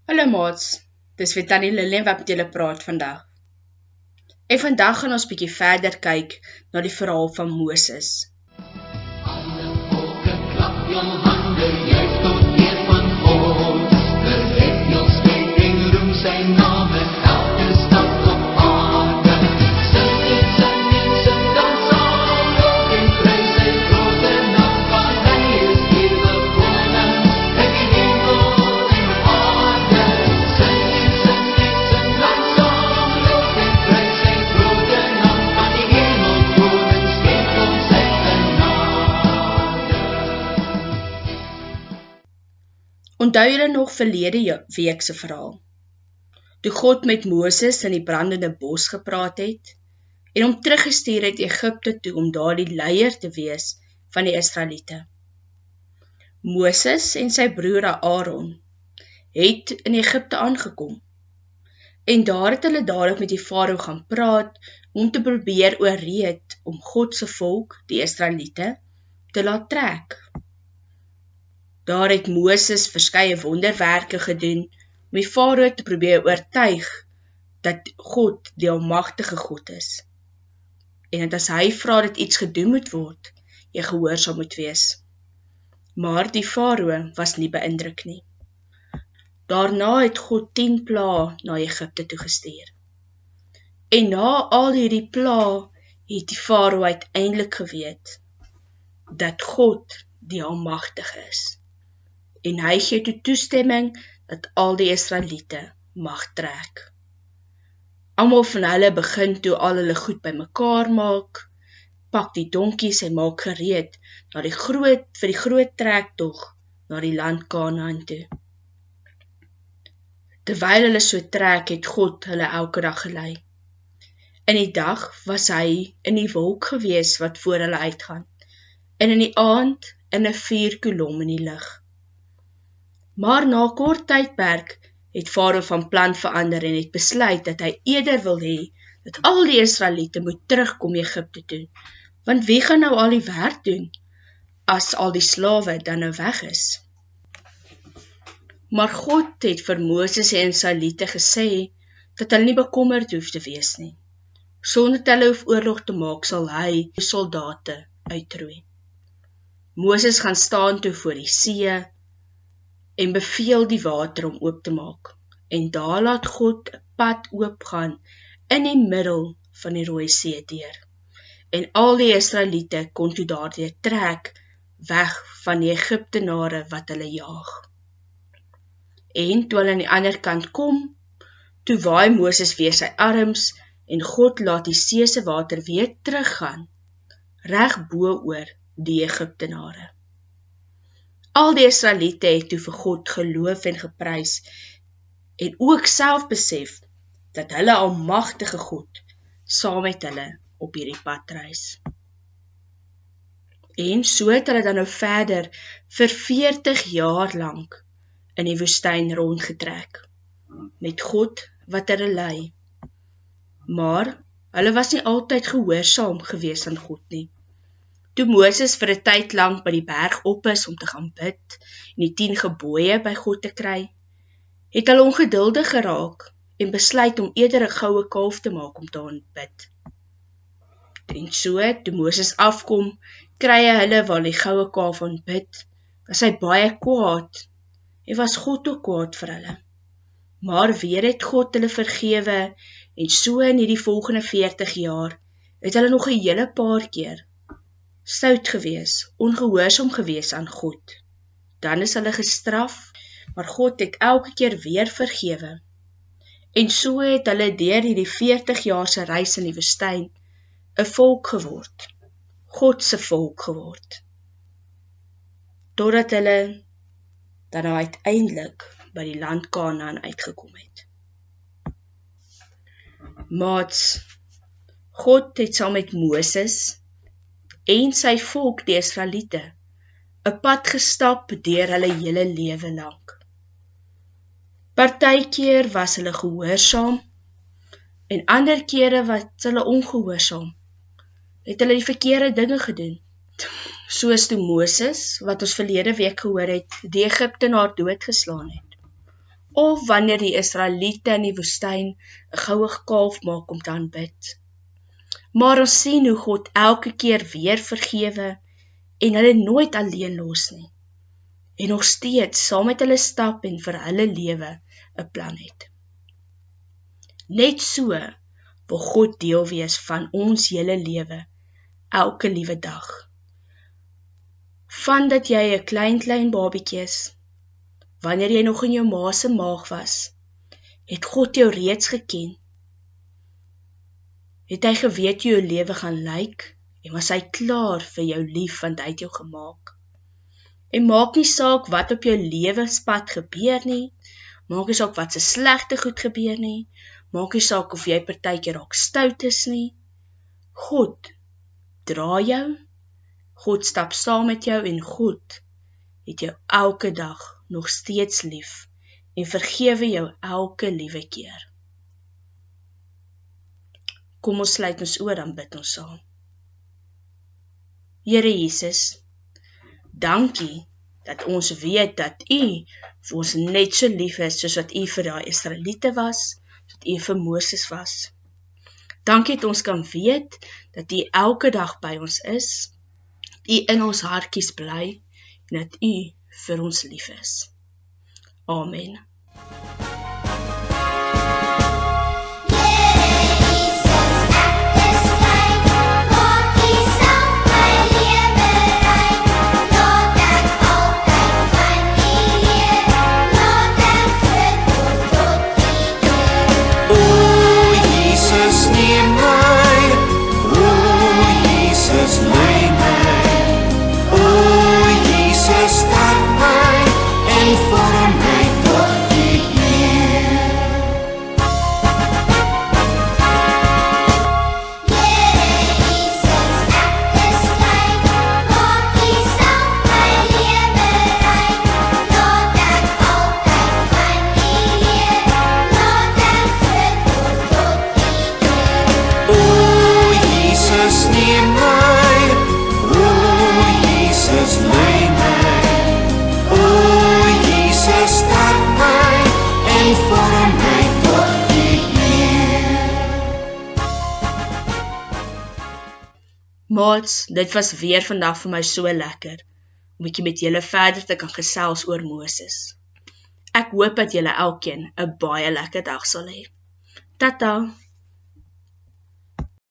Hallo maats, dis weer Tannie Lillian wat met julle praat vandag. En vandag gaan ons bietjie verder kyk na die verhaal van Moses. Alle volke klap jou hande, juig tot eer van God. Verhef jou stem en roem sy naam in elke stad op aarde. Sing dan saam, loop en prys sy grote naam, want hy is eeuwige koning in die hemel en aarde. Sing dan saam, loop en prys sy grote naam, want die hemelkoning skenk ons sy genade. Onthou julle nog verlede week se verhaal? Toe God met Moses in die brandende bos gepraat het en hom teruggestuur het Egipte toe om daar die leier te wees van die Israeliete. Moses en sy broer Aaron het in Egipte aangekom en daar het hulle dadelik met die farao gaan praat om te probeer oorreed om God se volk, die Israeliete, te laat trek. Daar het Moses verskeie wonderwerke gedoen om die farao te probeer oortuig dat God die almagtige God is. En dat as hy vra dat iets gedoen moet word, jy gehoorsaam moet wees. Maar die farao was nie beïndruk nie. Daarna het God 10 plaae na Egipte toe gestuur. En na al hierdie plaae het die farao uiteindelik geweet dat God die almagtige is. En hy gee toe toestemming dat al die Israeliete mag trek. Almal van hulle begin toe al hulle goed bymekaar maak, pak die donkies en maak gereed vir die groot trektog na die land Kanaan toe. Terwyl hulle so trek, het God hulle elke dag gelei. In die dag was hy in die wolk gewees wat voor hulle uitgaan, en in die aand in 'n vuurkolom in die lug. Maar na 'n kort tydperk het farao van plan verander en het besluit dat hy eerder wil hê dat al die Israeliete moet terugkom Egipte toe, want wie gaan nou al die werk doen as al die slawe dan nou weg is? Maar God het vir Moses en sy Israeliete gesê dat hulle nie bekommerd hoef te wees nie. Sonder dat hulle hoef oorlog te maak, sal hy die soldate uitroei. Moses gaan staan toe voor die see en beveel die water om oop te maak. En daar laat God 'n pad oopgaan in die middel van die Rooi See deur. En al die Israeliete kon toe daardeur trek weg van die Egiptenare wat hulle jaag. En toe hulle aan die ander kant kom, toe waai Moses weer sy arms en God laat die see se water weer teruggaan, reg bo oor die Egiptenare. Al die Israeliete het toe vir God geloof en geprys en ook self besef dat hulle almagtige God saam met hulle op hierdie pad reis. En so het hulle dan nou verder vir 40 jaar lank in die woestyn rondgetrek, met God wat hulle lei. Maar hulle was nie altyd gehoorsaam gewees aan God nie. Toe Moses vir 'n tyd lank by die berg op is om te gaan bid en die 10 gebooie by God te kry, het hulle ongeduldig geraak en besluit om eerder 'n goue kalf te maak om te aanbid. En so, toe Moses afkom, kry hulle waar die goue kalf aanbid, was hy baie kwaad en was God ook kwaad vir hulle. Maar weer het God hulle vergewe en so in hierdie volgende 40 jaar het hulle nog 'n hele paar keer stout gewees, ongehoorsaam gewees aan God. Dan is hulle gestraf, maar God het elke keer weer vergewe. En so het hulle deur hierdie 40 jaar se reis in die woestyn 'n volk geword, God se volk geword. Totdat hulle dan nou uiteindelik by die land Kanaan uitgekom het. Maats, God het saam met Moses en sy volk, die Israeliete, 'n pad gestap deur hulle hele lewe lank. Partykeer was hulle gehoorsaam en ander kere was hulle ongehoorsaam. Het hulle die verkeerde dinge gedoen. Soos toe Moses, wat ons verlede week gehoor het, die Egiptenaar doodgeslaan het. of wanneer die Israeliete in die woestyn 'n goue kalf maak om te aanbid. Maar ons sien hoe God elke keer weer vergewe en hulle nooit alleen los nie, en nog steeds saam met hulle stap en vir hulle lewe 'n plan het. Net so wil God deel wees van ons hele lewe, elke liewe dag. Van dat jy 'n klein babietjie is, wanneer jy nog in jou ma se maag was, het God jou reeds geken. Het hy geweet hoe jou lewe gaan lyk, en was hy klaar vir jou lief, want hy het jou gemaak. En maak nie saak wat op jou lewenspad gebeur nie, maak nie saak wat se slegte goed gebeur nie, maak nie saak of jy partykeer dalk stout is nie. God dra jou, God stap saam met jou en God het jou elke dag nog steeds lief en vergewe jou elke liewe keer. Kom ons sluit ons oor, dan bid ons saam. Here Jesus, dankie dat ons weet dat U vir ons net so lief is soos wat U vir daai Israeliete was, dat U vir Moses was. Dankie dat ons kan weet dat U elke dag by ons is, dat U in ons hartjies bly en dat U vir ons lief is. Amen. Maats, dit was weer vandag vir my so lekker, om 'n bietjie met julle verder te kan gesels oor Moses. Ek hoop dat julle elkeen 'n baie lekker dag sal hê. Tata!